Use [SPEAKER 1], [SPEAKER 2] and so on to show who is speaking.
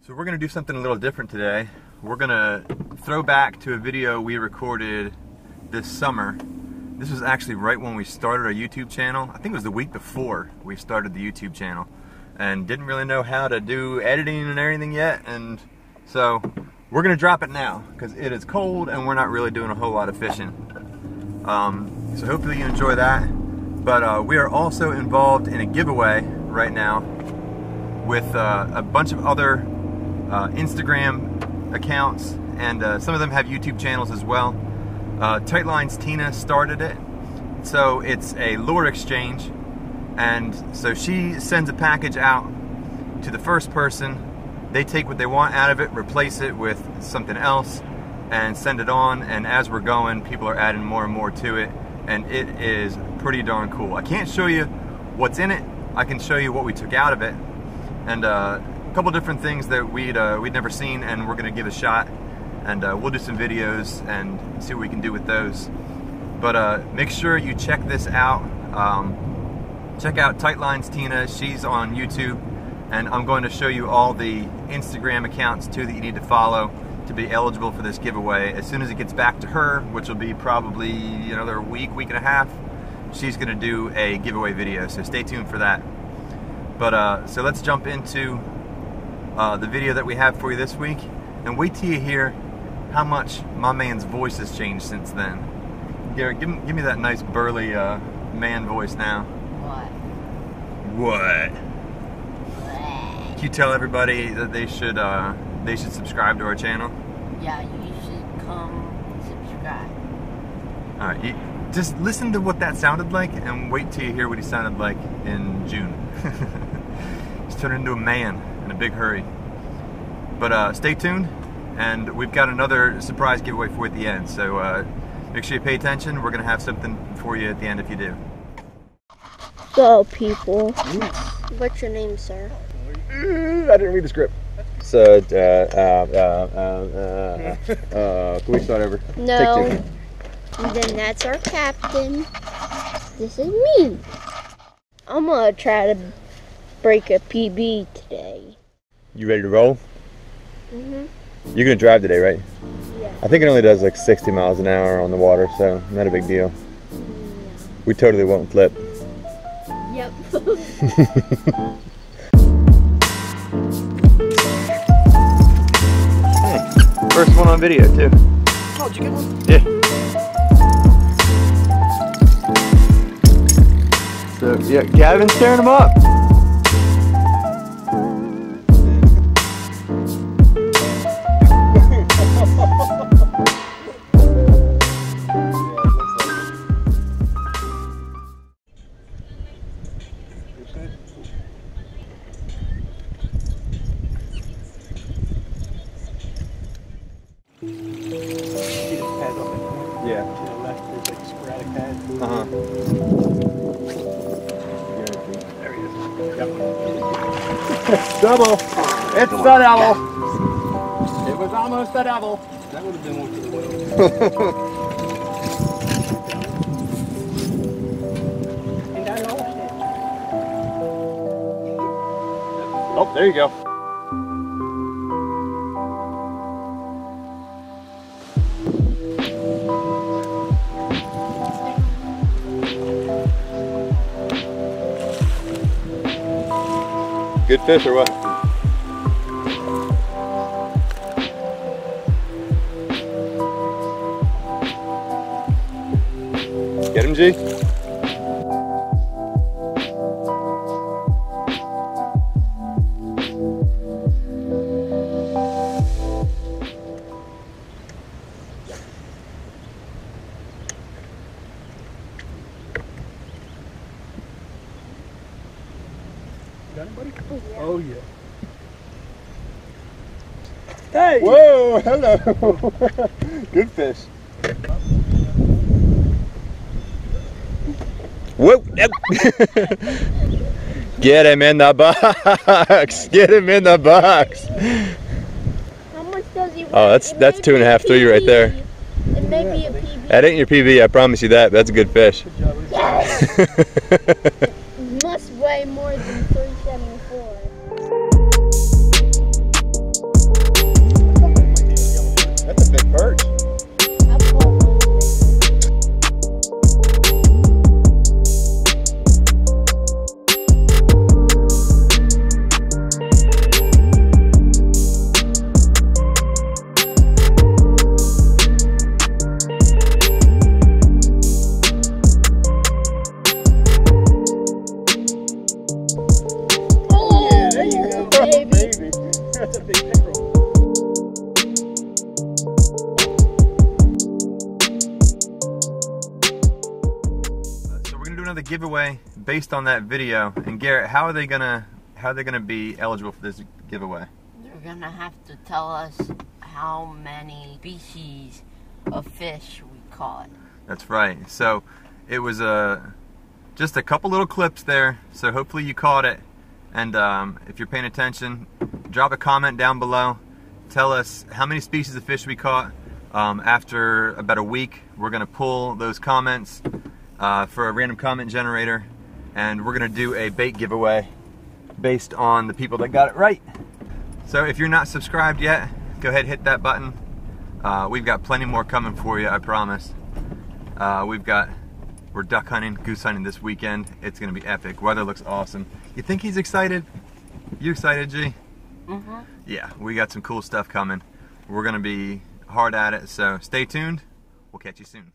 [SPEAKER 1] So we're gonna do something a little different today. We're gonna throw back to a video we recorded this summer. This was actually right when we started our YouTube channel. I think it was the week before we started the YouTube channel, and didn't really know how to do editing and everything yet, and so we're gonna drop it now because it is cold and we're not really doing a whole lot of fishing. So hopefully you enjoy that. But we are also involved in a giveaway right now with a bunch of other Instagram accounts, and some of them have YouTube channels as well. Tightlines Tina started it, so it's a lure exchange, and so she sends a package out to the first person. They take what they want out of it, replace it with something else, and send it on, and as we're going, people are adding more and more to it, and it is pretty darn cool. I can't show you what's in it. I can show you what we took out of it, and a couple different things that we'd never seen, and we're gonna give a shot, and we'll do some videos and see what we can do with those. But make sure you check this out. Check out Tightlines Tina. She's on YouTube, and I'm going to show you all the Instagram accounts too that you need to follow to be eligible for this giveaway. As soon as it gets back to her, which will be probably another week and a half, she's gonna do a giveaway video, so stay tuned for that. But so let's jump into the video that we have for you this week, and wait till you hear how much my man's voice has changed since then. Garrett, give me that nice burly man voice now. What? Can you tell everybody that they should subscribe to our channel?
[SPEAKER 2] Yeah, you should come subscribe.
[SPEAKER 1] All right, just listen to what that sounded like, and wait till you hear what he sounded like in June. He's turned into a man in a big hurry. But stay tuned, and we've got another surprise giveaway for you at the end. So make sure you pay attention. We're gonna have something for you at the end if you do.
[SPEAKER 3] So, people, what's your name, sir?
[SPEAKER 1] I didn't read the script. So, can we start over?
[SPEAKER 3] No. Take two. And then that's our captain. This is me. I'm gonna try to break a PB today.
[SPEAKER 1] You ready to roll?
[SPEAKER 3] Mm-hmm.
[SPEAKER 1] You're gonna drive today, right?
[SPEAKER 3] Yeah.
[SPEAKER 1] I think it only does like 60 miles an hour on the water, so not a big deal.
[SPEAKER 3] Yeah.
[SPEAKER 1] We totally won't flip.
[SPEAKER 3] Yep.
[SPEAKER 1] First one on video too.
[SPEAKER 4] Oh, did you get one?
[SPEAKER 1] Yeah. So yeah, Gavin's tearing them up. Yeah.
[SPEAKER 4] To the left, there's like a sporadic pad.
[SPEAKER 1] Uh-huh.
[SPEAKER 4] There he is. Yep.
[SPEAKER 1] Double. It's the double. It was almost a double.
[SPEAKER 4] That would have been one for the whale. And that all shit.
[SPEAKER 1] Oh, there you go. Good fish or what? Get him, G?
[SPEAKER 4] Got him, buddy? Oh, yeah. Hey!
[SPEAKER 1] Whoa, hello. Good fish. Whoa. Get him in the box. Get him in the box.
[SPEAKER 3] How much does he weigh?
[SPEAKER 1] Oh, that's 2.5, 3 right there.
[SPEAKER 3] It may be a PB.
[SPEAKER 1] That ain't your PB, I promise you that. That's a good fish.
[SPEAKER 4] Good job.
[SPEAKER 3] Yes! Must weigh more than 374.
[SPEAKER 4] That's a big pickerel.
[SPEAKER 1] So we're gonna do another giveaway based on that video. And Garrett, how are they gonna be eligible for this giveaway?
[SPEAKER 2] They're gonna have to tell us how many species of fish we caught.
[SPEAKER 1] That's right. So it was just a couple little clips there. So hopefully you caught it. And if you're paying attention, drop a comment down below. Tell us how many species of fish we caught. After about a week, we're gonna pull those comments for a random comment generator, and we're gonna do a bait giveaway based on the people that got it right. So if you're not subscribed yet, go ahead and hit that button. We've got plenty more coming for you, I promise. We're duck hunting, goose hunting this weekend. It's gonna be epic. Weather looks awesome. You think he's excited? You excited, G?
[SPEAKER 2] Mm-hmm.
[SPEAKER 1] Yeah, we got some cool stuff coming. We're gonna be hard at it, so stay tuned. We'll catch you soon.